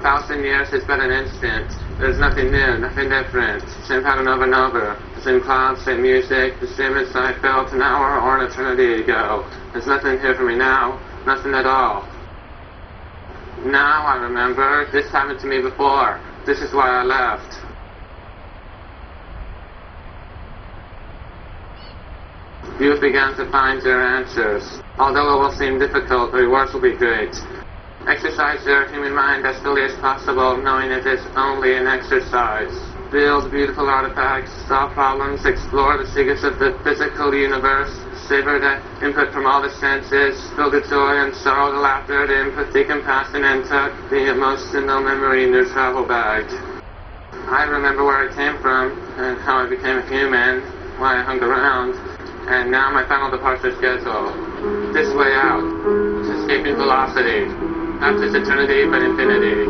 1,000 years is but an instant. There's nothing new, nothing different. Same pattern over and over. The same clouds, same music, the same insight felt an hour or an eternity ago. There's nothing here for me now, nothing at all. Now I remember, this happened to me before. This is why I left. You've begun to find your answers. Although it will seem difficult, the rewards will be great. Exercise your human mind as fully as possible, knowing it is only an exercise. Build beautiful artifacts, solve problems, explore the secrets of the physical universe, savor the input from all the senses, feel the joy and sorrow, the laughter, the empathy, compassion, and tuck the emotional memory in your travel bag. I remember where I came from, and how I became a human, why I hung around, and now my final departure schedule. This way out, escaping velocity. Not just eternity, but infinity.